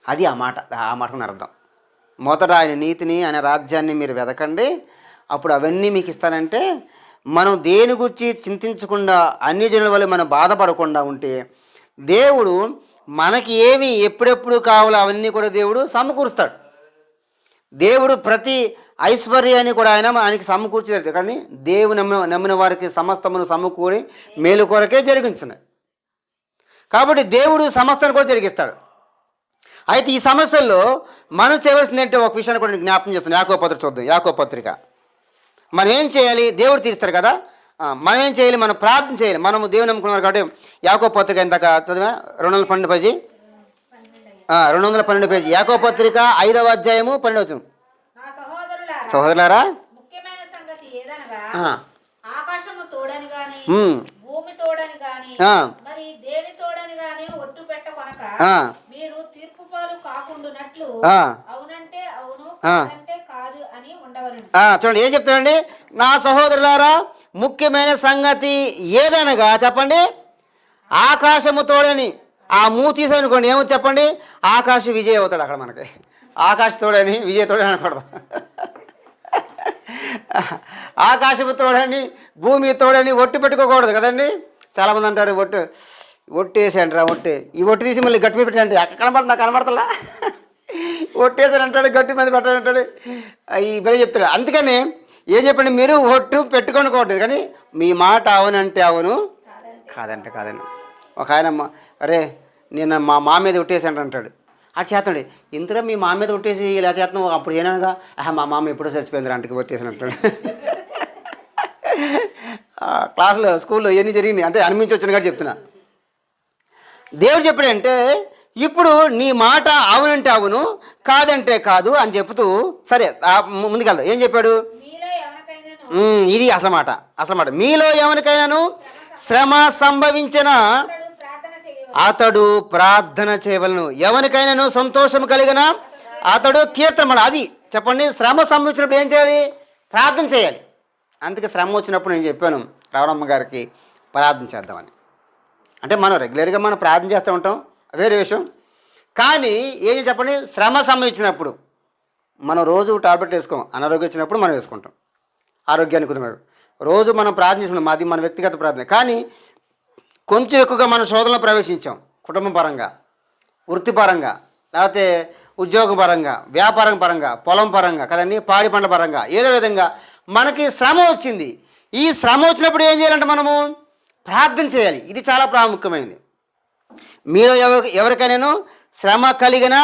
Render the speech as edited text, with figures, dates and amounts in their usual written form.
అది ఆ మాటకు అర్థం. మొదట ఆయన నీతిని, ఆయన రాజ్యాన్ని మీరు వెదకండి, అప్పుడు అవన్నీ మీకు ఇస్తానంటే, మనం దేని గురించి చింతించకుండా అన్ని జనుల వల్ల మనం బాధపడకుండా ఉంటే దేవుడు మనకి ఏమి ఎప్పుడెప్పుడు కావాలో అవన్నీ కూడా దేవుడు సమకూరుస్తాడు. దేవుడు ప్రతి ఐశ్వర్యాన్ని కూడా ఆయనకి సమకూర్చాడు. కానీ దేవుని నమ్మిన వారికి సమస్తమును సమకూడి మేలు కొరకే జరిగించున్నాయి. కాబట్టి దేవుడు సమస్తాన్ని కూడా జరిగిస్తాడు. అయితే ఈ సమస్యల్లో మనం చేయవలసింది ఏంటంటే ఒక విషయాన్ని కూడా జ్ఞాపకం చేస్తాను. యాకోబు పత్రిక చూద్దాం. యాకోబు పత్రిక మనం ఏం చేయాలి? దేవుడు తీరుస్తాడు కదా, మనం ఏం చేయాలి? మనం ప్రార్థన చేయాలి. మనము దేవుని నమ్ముకున్నారు కాబట్టి యాకోబు పత్రిక ఇందాక చదివా 212 పేజీ 212 పేజీ యాకోబు పత్రిక 5వ అధ్యాయము 12వ. సహోదరులారా, ముఖ్యమైన సంగతి ఏదనగా ఆకాశము తోడని గాని భూమి తోడని గాని మరి దేని తోడని గాని ఒట్టు పెట్టకొనక మీరు తీర్పు పాలు కాకుండానట్లు అవునంటే అవును కాదంటే కాదు అని ఉండవలెను. చూడండి ఏం చెప్తాడండి. నా సహోదరులారా, ముఖ్యమైన సంగతి ఏదనగా చెప్పండి, ఆకాశము తోడని. ఆ తీసాను అనుకోండి, ఏమో చెప్పండి, ఆకాశ విజయ్ అవుతాడు అక్కడ మనకి. ఆకాశ తోడని విజయ్ తోడని అనకూడదు. ఆకాశము తోడని భూమి తోడని ఒట్టు పెట్టుకోకూడదు కదండి. చాలామంది అంటారు ఒట్టు వేసి అంటారా, ఈ ఒట్టు తీసి మళ్ళీ గట్టి మీద పెట్టండి, అక్కడ కనబడతలా ఒట్టేసాడు అంటాడు, గట్టి మీద పెట్టాడంటాడు, ఈ బలి చెప్తాడు. అందుకని ఏం చెప్పండి, మీరు ఒట్టు పెట్టుకోకూడదు, కానీ మీ మాట అవునంటే అవును, కాదంటే కాదండి. ఒక ఆయన అరే నేను మా మీద ఒట్టేసాను అంటాడు. అటు చేస్తాడు, ఇంతగా మీ మా మీద ఒట్టేసి ఇలా చేస్తున్నావు, అప్పుడు ఏనగా మా మామ ఎప్పుడో చచ్చిపోయింది అంటకి ఒట్టేసాను అంటాడు. క్లాసులో స్కూల్లో ఎన్ని జరిగింది అంటే అనిపించి వచ్చిన కూడా చెప్తున్నా. దేవుడు చెప్పాడంటే ఇప్పుడు నీ మాట అవునంటే అవును, కాదంటే కాదు అని చెప్తూ సరే ముందుకెళ్తా. ఏం చెప్పాడు? ఇది అసలు మాట. మీలో ఎవరికైనాను శ్రమ సంభవించిన అతడు ప్రార్థన చేయవలను, ఎవరికైనాను సంతోషం కలిగిన అతడు కీర్తన. అది చెప్పండి, శ్రమ సంభవించినప్పుడు ఏం చేయాలి? ప్రార్థన చేయాలి. అందుకే శ్రమ వచ్చినప్పుడు నేను చెప్పాను రావణమ్మ గారికి ప్రార్థన చేద్దామని. అంటే మనం రెగ్యులర్గా మనం ప్రార్థన చేస్తూ ఉంటాం, వేరే విషయం. కానీ ఏం చెప్పండి, శ్రమ సంభవించినప్పుడు మనం రోజు టాబ్లెట్ వేసుకోం, అనారోగ్యం వచ్చినప్పుడు మనం వేసుకుంటాం ఆరోగ్యాన్ని కుదిరినాడు. రోజు మనం ప్రార్థన చేసుకుంటాం, అది మన వ్యక్తిగత ప్రార్థన. కానీ కొంచెం ఎక్కువగా మనం శోధనలో ప్రవేశించాం, కుటుంబ పరంగా, వృత్తిపరంగా, లేకపోతే ఉద్యోగ పరంగా, వ్యాపారం పరంగా, పొలం పరంగా కదండి, పాడి పండ్ల పరంగా, ఏదో విధంగా మనకి శ్రమ వచ్చింది. ఈ శ్రమ వచ్చినప్పుడు ఏం చేయాలంటే మనము ప్రార్థన చేయాలి. ఇది చాలా ప్రాముఖ్యమైనది. మీలో ఎవరికైనా శ్రమ కలిగిన